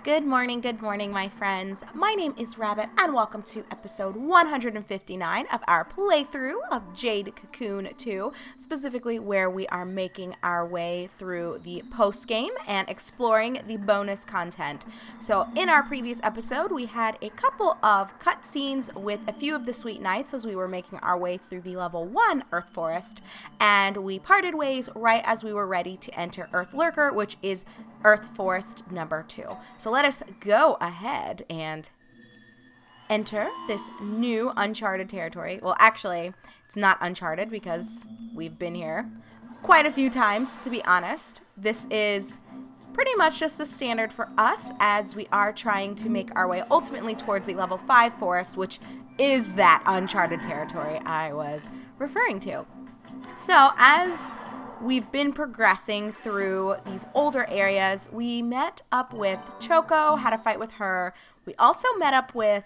Good morning, my friends. My name is Rabbit, and welcome to episode 159 of our playthrough of Jade Cocoon 2, specifically where we are making our way through the post-game and exploring the bonus content. So in our previous episode, we had a couple of cutscenes with a few of the Sweet Knights as we were making our way through the level 1 Earth Forest, and we parted ways right as we were ready to enter Earth Lurker, which is Earth Forest number 2. So let us go ahead and enter this new uncharted territory. Well, actually, it's not uncharted because we've been here quite a few times, to be honest. This is pretty much just the standard for us as we are trying to make our way ultimately towards the level 5 forest, which is that uncharted territory I was referring to. So as we've been progressing through these older areas, we met up with Choco, had a fight with her. We also met up with,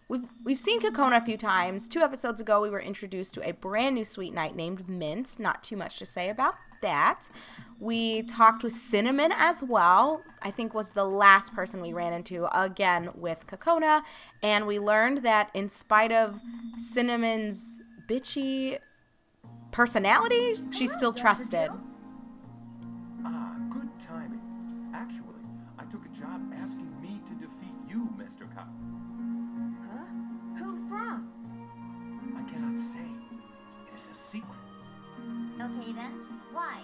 we've seen Cocoon a few times. 2 episodes ago, we were introduced to a brand new Sweet Knight named Mint. Not too much to say about that. We talked with Cinnamon as well. I think was the last person we ran into, again with Cocoon. And we learned that in spite of Cinnamon's bitchy personality, she's still trusted. Good timing. Actually, I took a job asking me to defeat you, Mr. Cop. Huh? Who from? I cannot say. It is a secret. Okay then, why?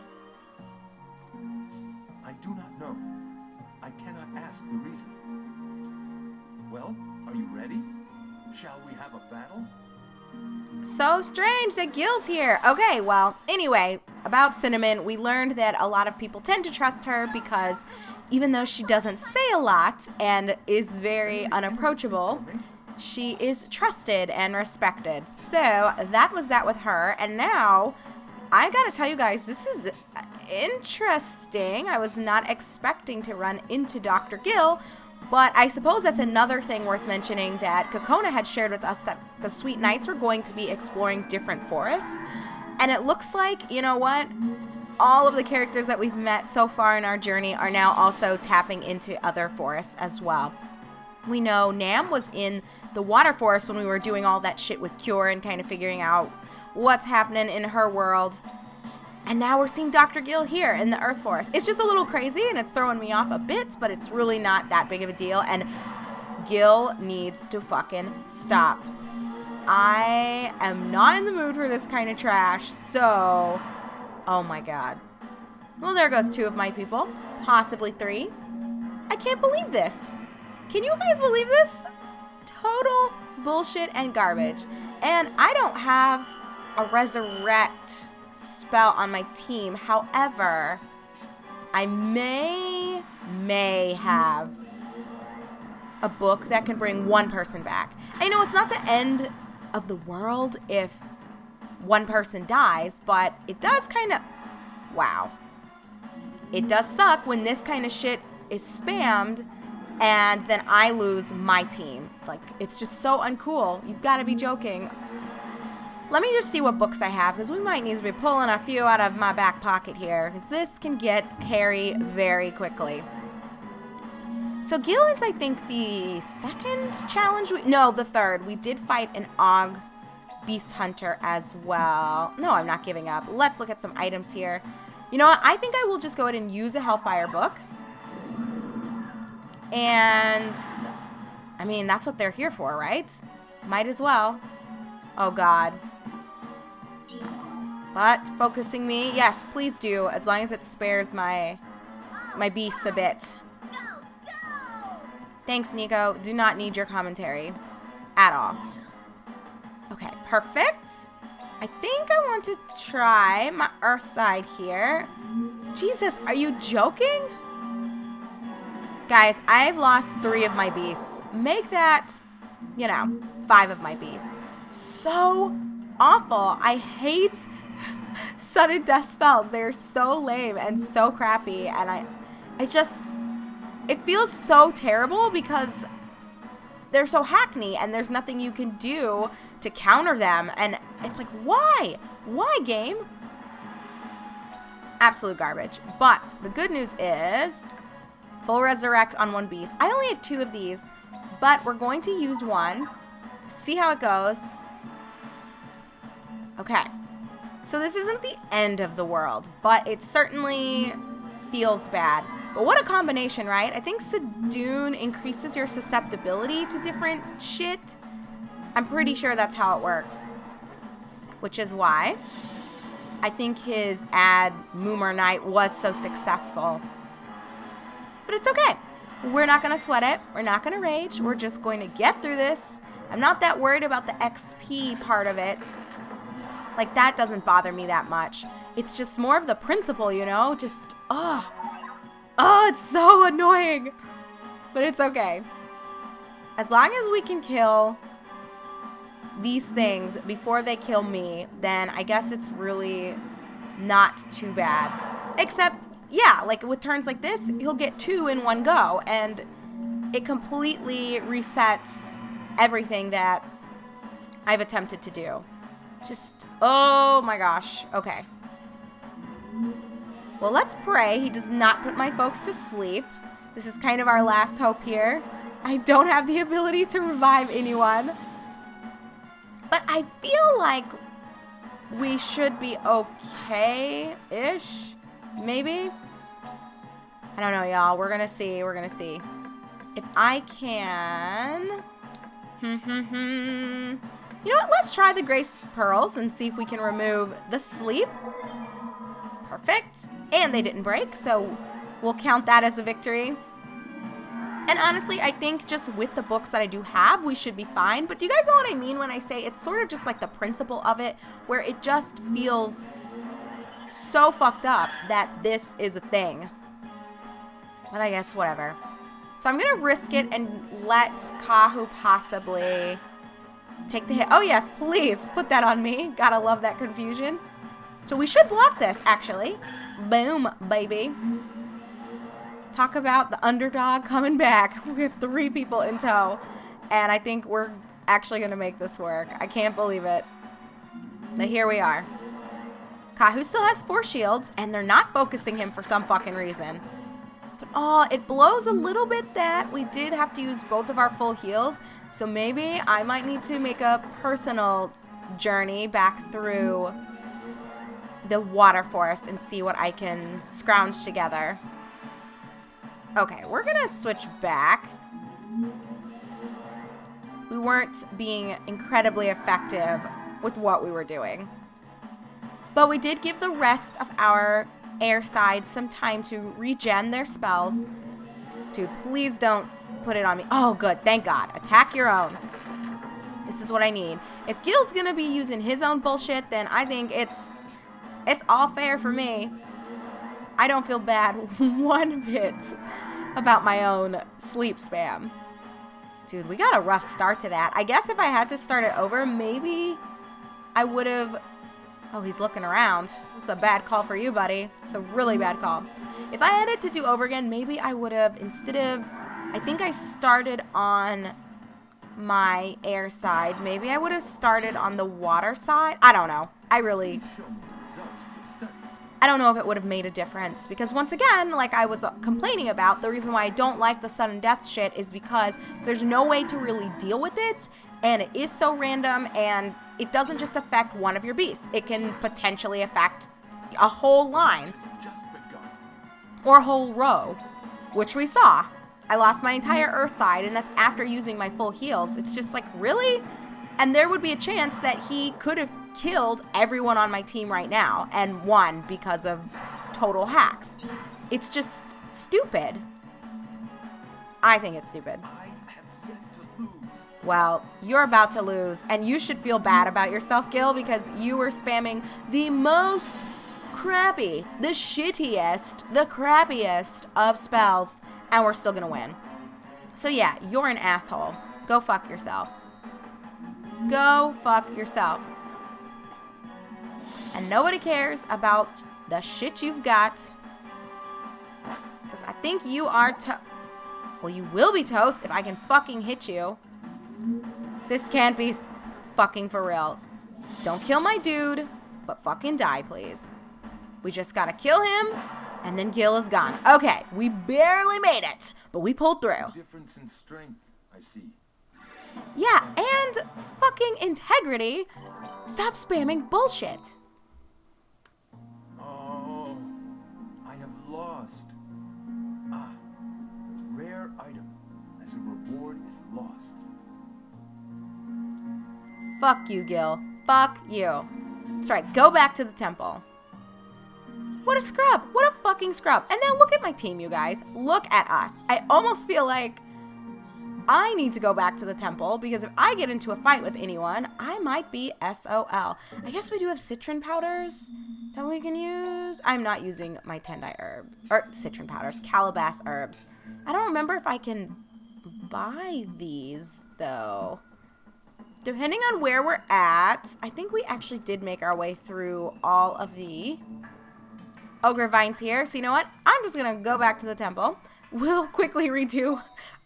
I do not know. I cannot ask the reason. Well, are you ready? Shall we have a battle? So strange that Gil's here. Okay, well, anyway, about Cinnamon, we learned that a lot of people tend to trust her because even though she doesn't say a lot and is very unapproachable, she is trusted and respected. So that was that with her. And now, I gotta tell you guys, this is interesting. I was not expecting to run into Dr. Gil. But I suppose that's another thing worth mentioning, that Cocoon had shared with us that the Sweet Knights were going to be exploring different forests. And it looks like, you know what, all of the characters that we've met so far in our journey are now also tapping into other forests as well. We know Nam was in the water forest when we were doing all that shit with Cure and kind of figuring out what's happening in her world. And now we're seeing Dr. Gil here in the Earth Forest. It's just a little crazy and it's throwing me off a bit, but it's really not that big of a deal. And Gil needs to fucking stop. I am not in the mood for this kind of trash, so oh my god. Well, there goes 2 of my people, possibly 3. I can't believe this. Can you guys believe this? Total bullshit and garbage. And I don't have a resurrect spell on my team. However, I may have a book that can bring 1 person back. I know it's not the end of the world if 1 person dies, but it does kind of, wow. It does suck when this kind of shit is spammed and then I lose my team. Like, it's just so uncool. You've got to be joking. Let me just see what books I have, because we might need to be pulling a few out of my back pocket here, because this can get hairy very quickly. So Gil is, I think, the 2nd challenge. No, the 3rd. We did fight an Og Beast Hunter as well. No, I'm not giving up. Let's look at some items here. You know what? I think I will just go ahead and use a Hellfire book. And, I mean, that's what they're here for, right? Might as well. Oh, God. But focusing me, yes, please do, as long as it spares my beasts a bit. Thanks, Nico. Do not need your commentary at all. Okay, perfect. I think I want to try my Earth side here. Jesus, are you joking? Guys, I've lost 3 of my beasts. Make that, 5 of my beasts. So awful. I hate sudden death spells. They're so lame and so crappy, and it feels so terrible because they're so hackney and there's nothing you can do to counter them, and it's like, why game? Absolute garbage. But the good news is Full resurrect on one beast. I only have 2 of these, but we're going to use one. See how it goes. Okay. So this isn't the end of the world, but it certainly feels bad. But what a combination, right? I think Sedoon increases your susceptibility to different shit. I'm pretty sure that's how it works. Which is why I think his ad Moomer Night was so successful. But it's okay. We're not going to sweat it. We're not going to rage. We're just going to get through this. I'm not that worried about the XP part of it. Like, that doesn't bother me that much. It's just more of the principle, you know? Just, oh, it's so annoying. But it's okay. As long as we can kill these things before they kill me, then I guess it's really not too bad. Except, yeah, like with turns like this, you'll get 2 in one go, and it completely resets everything that I've attempted to do. Just, oh my gosh. Okay. Well, let's pray he does not put my folks to sleep. This is kind of our last hope here. I don't have the ability to revive anyone. But I feel like we should be okay-ish. Maybe? I don't know, y'all. We're gonna see. We're gonna see. If I can... You know what? Let's try the Grace Pearls and see if we can remove the sleep. Perfect. And they didn't break, so we'll count that as a victory. And honestly, I think just with the books that I do have, we should be fine. But do you guys know what I mean when I say it's sort of just like the principle of it, where it just feels so fucked up that this is a thing. But I guess whatever. So I'm going to risk it and let Kahu possibly take the hit. Oh yes, please put that on me. Gotta love that confusion. So we should block this, actually. Boom, baby. Talk about the underdog coming back. We have 3 people in tow. And I think we're actually going to make this work. I can't believe it. But here we are. Kahu still has 4 shields, and they're not focusing him for some fucking reason. But, oh, it blows a little bit that we did have to use both of our full heals. So maybe I might need to make a personal journey back through the water forest and see what I can scrounge together. Okay, we're gonna switch back. We weren't being incredibly effective with what we were doing. But we did give the rest of our air side some time to regen their spells. Dude, please don't put it on me. Oh, good. Thank God. Attack your own. This is what I need. If Gil's gonna be using his own bullshit, then I think it's all fair for me. I don't feel bad one bit about my own sleep spam. Dude, we got a rough start to that. I guess if I had to start it over, maybe I would have... Oh, he's looking around. It's a bad call for you, buddy. It's a really bad call. If I had it to do over again, maybe I would have, instead of... I think I started on my air side. Maybe I would have started on the water side. I don't know. I don't know if it would have made a difference, because once again, like I was complaining about, the reason why I don't like the sudden death shit is because there's no way to really deal with it, and it is so random, and it doesn't just affect one of your beasts. It can potentially affect a whole line or a whole row, which we saw. I lost my entire earth side, and that's after using my full heals. It's just like, really? And there would be a chance that he could have killed everyone on my team right now and won because of total hacks. It's just stupid. I think it's stupid. I have yet to lose. Well, you're about to lose, and you should feel bad about yourself, Gil, because you were spamming the most crappy, the shittiest, the crappiest of spells, and we're still gonna win. So yeah, you're an asshole. Go fuck yourself. Go fuck yourself. And nobody cares about the shit you've got. Because I think you are well, you will be toast if I can fucking hit you. This can't be fucking for real. Don't kill my dude, but fucking die, please. We just gotta kill him And then Gil is gone. Okay, we barely made it, but we pulled through. Difference in strength, I see. Yeah, and fucking integrity. Stop spamming bullshit. Oh, I have lost. Ah, the rare item as a reward is lost. Fuck you, Gil. Fuck you. That's right, go back to the temple. What a scrub. What a fucking scrub. And now look at my team, you guys. Look at us. I almost feel like I need to go back to the temple because if I get into a fight with anyone, I might be SOL. I guess we do have citron powders that we can use. I'm not using my Tendai herb, or citron powders, calabash herbs. I don't remember if I can buy these though. Depending on where we're at, I think we actually did make our way through all of the ogre vines here. So you know what? I'm just going to go back to the temple. We'll quickly redo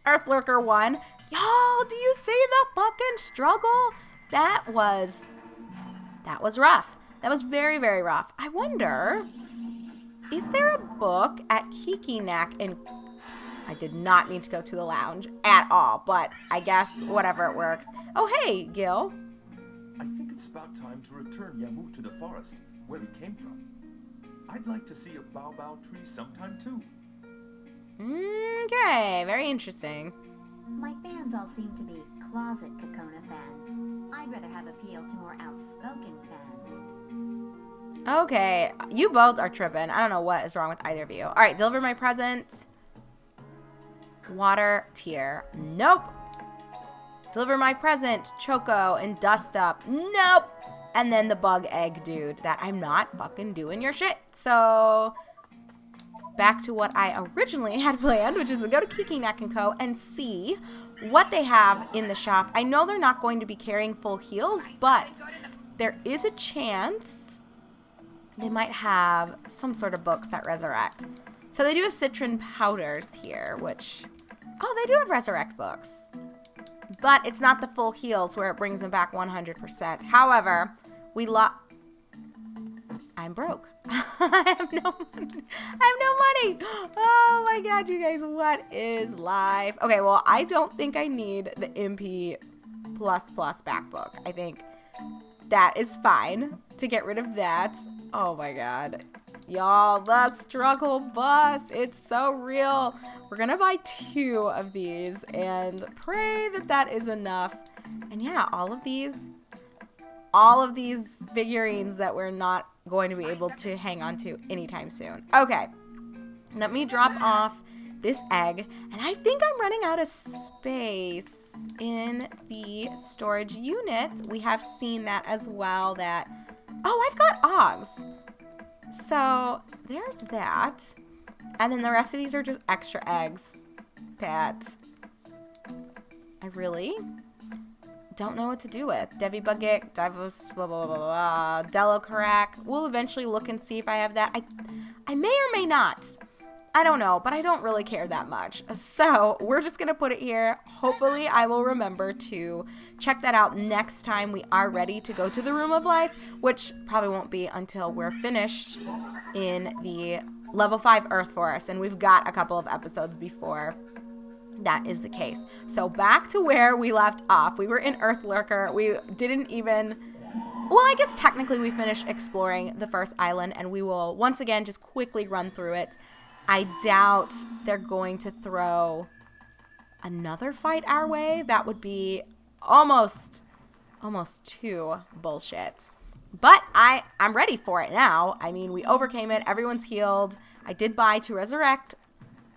Earthlurker 1. Y'all, do you see the fucking struggle? That was rough. That was very, very rough. I wonder, is there a book at Kikinak in... I did not mean to go to the lounge at all, but I guess whatever it works. Oh, hey, Gil. I think it's about time to return Yamu to the forest, where we came from. I'd like to see a baobab tree sometime too. Okay, very interesting. My fans all seem to be closet Kokona fans. I'd rather have appeal to more outspoken fans. Okay, you both are tripping. I don't know what is wrong with either of you. All right, deliver my present. Water tier. Nope. Deliver my present. Choco and dust up. Nope. And then the bug egg dude that I'm not fucking doing your shit. So back to what I originally had planned, which is to go to Kikinak & Co. and see what they have in the shop. I know they're not going to be carrying full heals, but there is a chance they might have some sort of books that resurrect. So they do have citron powders here, which... Oh, they do have resurrect books. But it's not the full heals where it brings them back 100%. However, I'm broke. I have no money. Oh my god, you guys, what is life? Okay, well, I don't think I need the MP++ back book. I think that is fine to get rid of that. Oh my god. Y'all, the struggle bus. It's so real. We're gonna buy 2 of these and pray that that is enough. And yeah, all of these figurines that we're not going to be able to hang on to anytime soon. Okay, let me drop off this egg. And I think I'm running out of space in the storage unit. We have seen that as well. Oh, I've got Ogs. So there's that. And then the rest of these are just extra eggs that I really don't know what to do with. Devi Bugik, Divos, blah, blah, blah, blah, Delocarak. We'll eventually look and see if I have that. I may or may not. I don't know, but I don't really care that much. So we're just going to put it here. Hopefully I will remember to check that out next time we are ready to go to the Room of Life, which probably won't be until we're finished in the level 5 Earth Forest. And we've got a couple of episodes before that is the case. So back to where we left off. We were in Earthlurker. We didn't even... Well, I guess technically we finished exploring the first island, and we will once again just quickly run through it. I doubt they're going to throw another fight our way. That would be almost too bullshit. But I'm ready for it now. I mean, we overcame it. Everyone's healed. I did buy 2 resurrect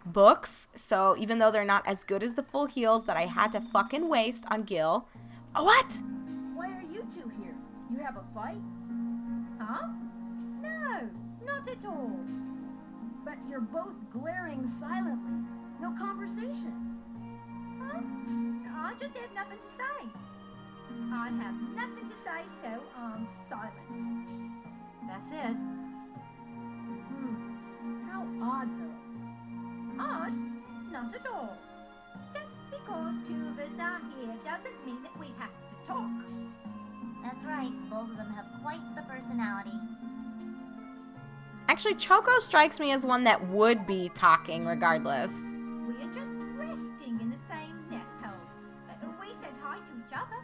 books. So even though they're not as good as the full heals that I had to fucking waste on Gil. Oh, what? Why are you 2 here? You have a fight? Huh? No, not at all. But you're both glaring silently. No conversation. Huh? I just have nothing to say. I have nothing to say, so I'm silent. That's it. How odd, though. Odd? Not at all. Just because 2 of us are here doesn't mean that we have to talk. That's right, both of them have quite the personality. Actually, Choco strikes me as one that would be talking regardless. We are just resting in the same nest hole. We said hi to each other.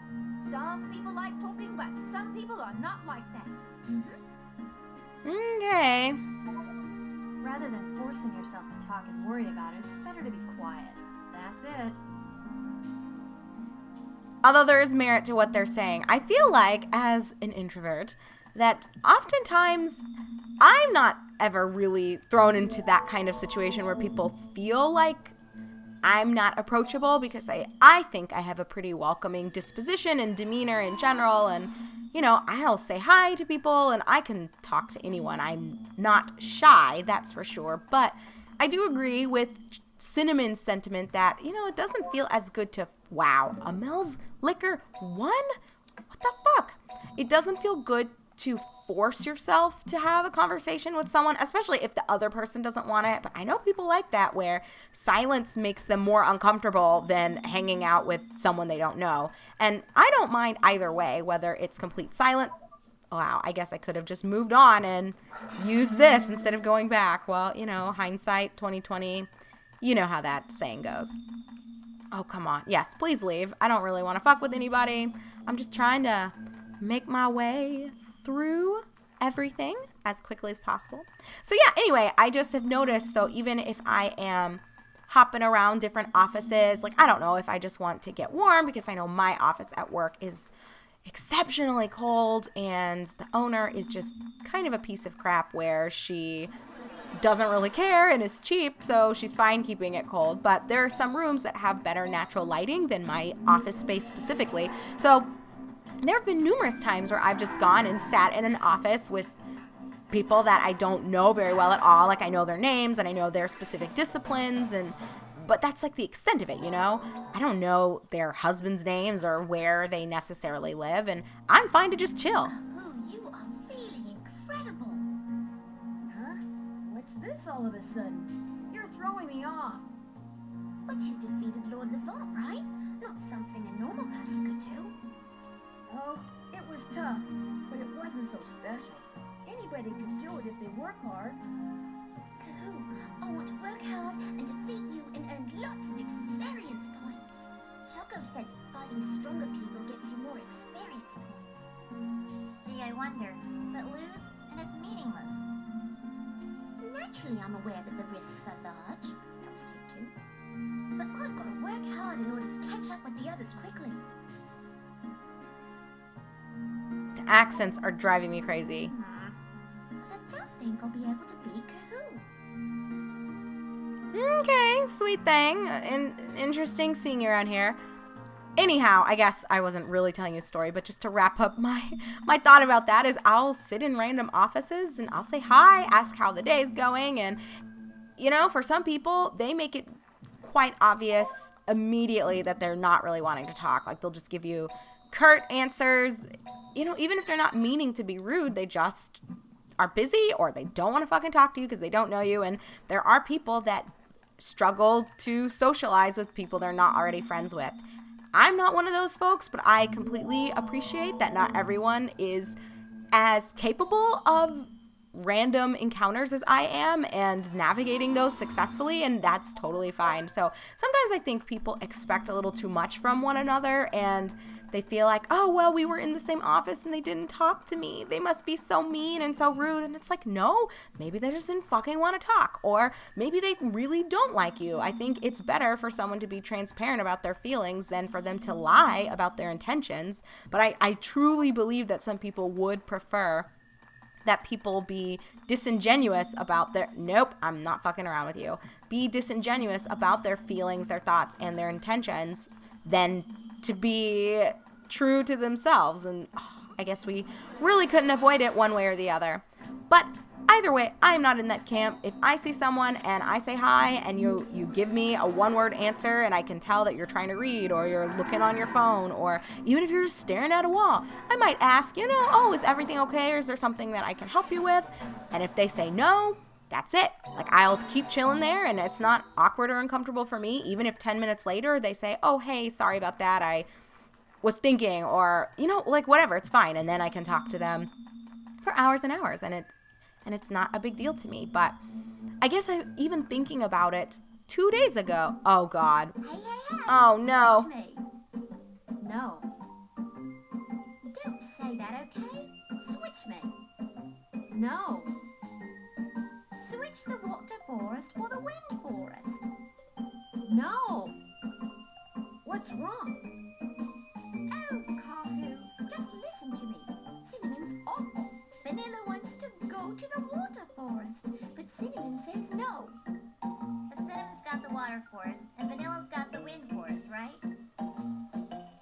Some people like talking, but some people are not like that. Okay. Rather than forcing yourself to talk and worry about it, it's better to be quiet. That's it. Although there is merit to what they're saying, I feel like, as an introvert, that oftentimes I'm not ever really thrown into that kind of situation where people feel like I'm not approachable, because I think I have a pretty welcoming disposition and demeanor in general, and, you know, I'll say hi to people and I can talk to anyone. I'm not shy, that's for sure, but I do agree with Cinnamon's sentiment that, you know, it doesn't feel as good to, wow, a Mel's Liquor 1? What the fuck? It doesn't feel good to force yourself to have a conversation with someone, especially if the other person doesn't want it. But I know people like that, where silence makes them more uncomfortable than hanging out with someone they don't know. And I don't mind either way, whether it's complete silence. Wow, I guess I could have just moved on and used this instead of going back. Well, you know, hindsight 2020. You know how that saying goes. Oh, come on. Yes, please leave. I don't really want to fuck with anybody. I'm just trying to make my way through everything as quickly as possible. So yeah, anyway, I just have noticed, so even if I am hopping around different offices, like, I don't know if I just want to get warm, because I know my office at work is exceptionally cold, and the owner is just kind of a piece of crap, where she doesn't really care and is cheap, so she's fine keeping it cold. But there are some rooms that have better natural lighting than my office space specifically. So there have been numerous times where I've just gone and sat in an office with people that I don't know very well at all. Like, I know their names and I know their specific disciplines, but that's like the extent of it, you know? I don't know their husbands' names or where they necessarily live, and I'm fine to just chill. Oh, you are really incredible. Huh? What's this all of a sudden? You're throwing me off. But you defeated Lord Levant, right? Not something a normal person could do. Oh, it was tough, but it wasn't so special. Anybody could do it if they work hard. Cool. I want to work hard and defeat you and earn lots of experience points. Choco said fighting stronger people gets you more experience points. Gee, I wonder. But lose, and it's meaningless. Naturally, I'm aware that the risks are large. From stage 2. But I've got to work hard in order to catch up with the others quickly. The accents are driving me crazy. But I don't think I'll be able to beat Kahoo. Okay, sweet thing. Interesting seeing you around here. Anyhow, I guess I wasn't really telling you a story, but just to wrap up my thought about that is, I'll sit in random offices and I'll say hi, ask how the day's going, and, you know, for some people, they make it quite obvious immediately that they're not really wanting to talk. Like, they'll just give you curt answers, you know, even if they're not meaning to be rude, they just are busy, or they don't want to fucking talk to you because they don't know you. And there are people that struggle to socialize with people they're not already friends with. I'm not one of those folks, but I completely appreciate that not everyone is as capable of random encounters as I am and navigating those successfully, and that's totally fine. So sometimes I think people expect a little too much from one another, and they feel like, oh, well, we were in the same office and they didn't talk to me. They must be so mean and so rude. And it's like, no, maybe they just didn't fucking want to talk. Or maybe they really don't like you. I think it's better for someone to be transparent about their feelings than for them to lie about their intentions. But I truly believe that some people would prefer that people be disingenuous about their, nope, I'm not fucking around with you. Be disingenuous about their feelings, their thoughts, and their intentions than to be true to themselves. And I guess we really couldn't avoid it one way or the other. But either way, I'm not in that camp. If I see someone and I say hi and you give me a one-word answer and I can tell that you're trying to read, or you're looking on your phone, or even if you're just staring at a wall, I might ask, you know, oh, is everything okay, or is there something that I can help you with? And if they say no, that's it. Like, I'll keep chilling there, and it's not awkward or uncomfortable for me, even if 10 minutes later they say, oh, hey, sorry about that, I was thinking, or, you know, like, whatever, it's fine. And then I can talk to them for hours and hours, and and it's not a big deal to me. But I guess I'm even thinking about it 2 days ago. Oh, God. Hey. Oh, no. Switch me. No. Don't say that, okay? Switch me. No. Switch the water forest for the wind forest. No. What's wrong? Oh, Kahu, just listen to me. Cinnamon's awful. Vanilla wants to go to the water forest, but Cinnamon says no. But Cinnamon's got the water forest, and Vanilla's got the wind forest, right?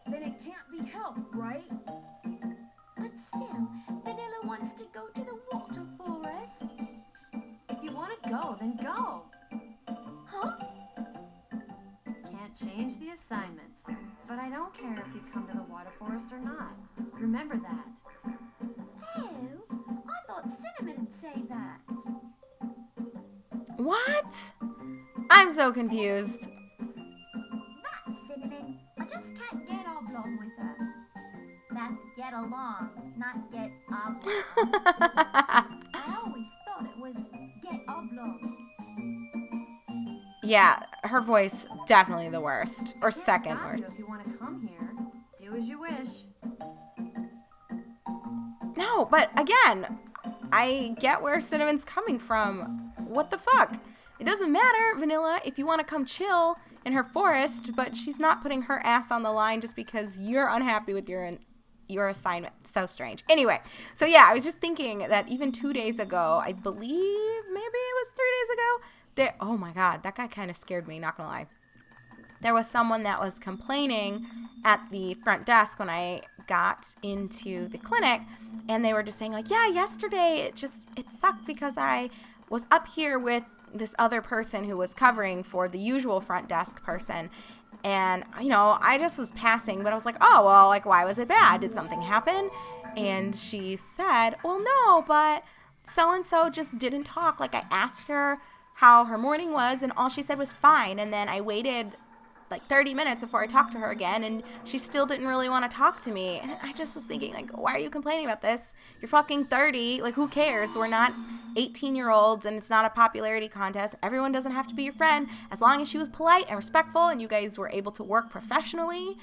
Then it can't be helped, right? But still, Vanilla wants to go to the water forest. If you want to go, then go. Huh? Can't change the assignments. But I don't care if you come to the water forest or not. Remember that. Oh, I thought Cinnamon would say that. What? I'm so confused. That's Cinnamon. I just can't get oblong with her. That's get along, not get oblong. I always thought it was get oblong. Yeah, her voice definitely the worst, or Can't second stop worst. you if you want to come here. Do as you wish. No, but again, I get where Cinnamon's coming from. What the fuck? It doesn't matter, Vanilla, if you want to come chill in her forest, but she's not putting her ass on the line just because you're unhappy with your assignment. So strange. Anyway, so yeah, I was just thinking that even 2 days ago, I believe maybe it was 3 days ago, oh my God, that guy kind of scared me, not gonna lie. There was someone that was complaining at the front desk when I got into the clinic, and they were just saying like, yeah, yesterday it sucked because I was up here with this other person who was covering for the usual front desk person, and I just was passing, but I was like, oh well, like, why was it bad? Did something happen? And she said, well, no, but so and so just didn't talk. Like, I asked her how her morning was, and all she said was fine, and then I waited like 30 minutes before I talked to her again, and she still didn't really want to talk to me. And I just was thinking, like, why are you complaining about this? You're fucking 30. Like, who cares? We're not 18-year-olds, and it's not a popularity contest. Everyone doesn't have to be your friend. As long as she was polite and respectful and you guys were able to work professionally,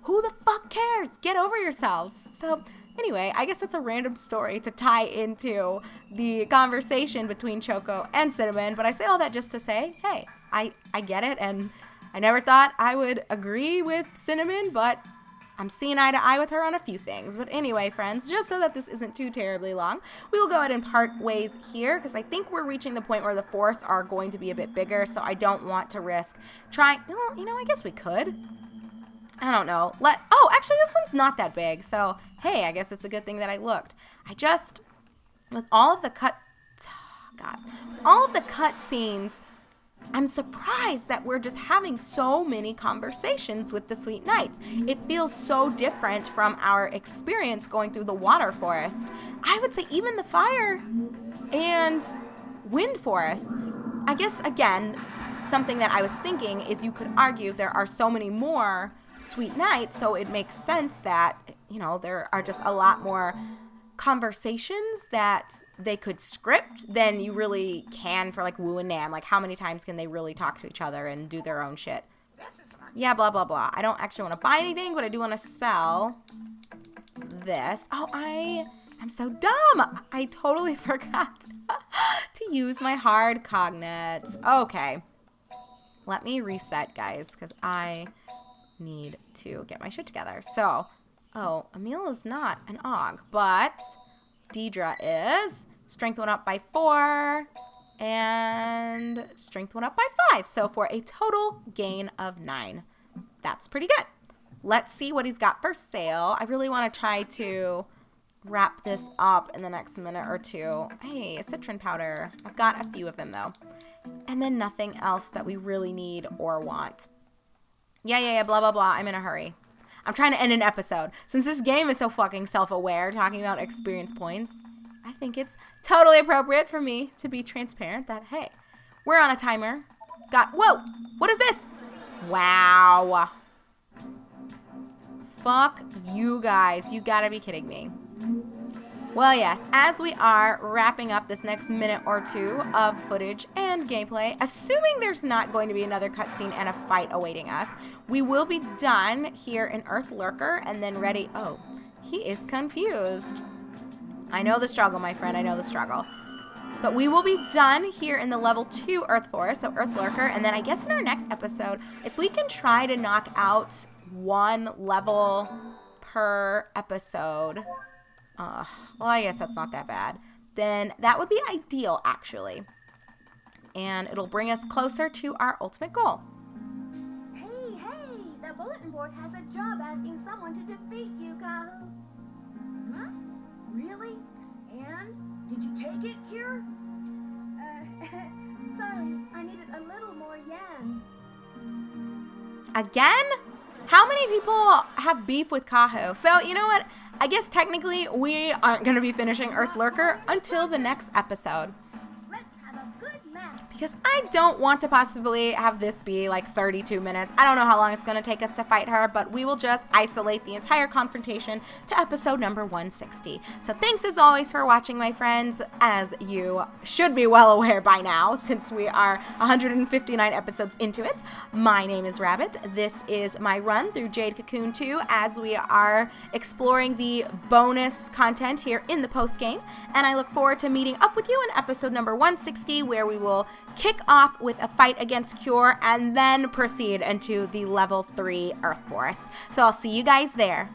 who the fuck cares? Get over yourselves. So anyway, I guess that's a random story to tie into the conversation between Choco and Cinnamon, but I say all that just to say, hey, I get it, and I never thought I would agree with Cinnamon, but I'm seeing eye to eye with her on a few things. But anyway, friends, just so that this isn't too terribly long, we will go ahead and part ways here, because I think we're reaching the point where the forests are going to be a bit bigger, so I don't want to risk trying. Well, I guess we could. I don't know. Actually, this one's not that big, so hey, I guess it's a good thing that I looked. With all of the cut scenes, I'm surprised that we're just having so many conversations with the Sweet Knights. It feels so different from our experience going through the water forest. I would say even the fire and wind forest. I guess, again, something that I was thinking is you could argue there are so many more Sweet Knights, so it makes sense that, there are just a lot more conversations that they could script than you really can for like Wu and Nam. Like, how many times can they really talk to each other and do their own shit? Yeah, blah blah blah. I don't actually want to buy anything, but I do want to sell this. Oh, I'm so dumb. I totally forgot to use my hard cognates. Okay, let me reset, guys, because I need to get my shit together. So Emil is not an Og, but Deidre is. Strength went up by 4, and strength went up by 5. So for a total gain of 9. That's pretty good. Let's see what he's got for sale. I really want to try to wrap this up in the next minute or two. Hey, a citron powder. I've got a few of them, though. And then nothing else that we really need or want. Yeah, blah, blah, blah. I'm in a hurry. I'm trying to end an episode. Since this game is so fucking self-aware, talking about experience points, I think it's totally appropriate for me to be transparent that, hey, we're on a timer. Whoa! What is this? Wow. Fuck you guys. You gotta be kidding me. Well, yes, as we are wrapping up this next minute or two of footage and gameplay, assuming there's not going to be another cutscene and a fight awaiting us, we will be done here in Earth Lurker and then ready. Oh, he is confused. I know the struggle, my friend. I know the struggle. But we will be done here in the level 2 Earth Forest, so Earth Lurker, and then I guess in our next episode, if we can try to knock out 1 level per episode, well, I guess that's not that bad, then that would be ideal, actually. And it'll bring us closer to our ultimate goal. Hey, the bulletin board has a job asking someone to defeat you, Kahu. Huh? Really? And? Did you take it, Cure? Sorry, I needed a little more yen. Again? How many people have beef with Kahu? So, you know what? I guess technically we aren't going to be finishing Earth Lurker until the next episode. Let's have a good match. Because I don't want to possibly have this be like 32 minutes. I don't know how long it's going to take us to fight her, but we will just isolate the entire confrontation to episode number 160. So thanks as always for watching, my friends, as you should be well aware by now, since we are 159 episodes into it. My name is Rabbit. This is my run through Jade Cocoon 2 as we are exploring the bonus content here in the post game. And I look forward to meeting up with you in episode number 160, where we will kick off with a fight against Cure and then proceed into the level 3 Earth Forest. So I'll see you guys there.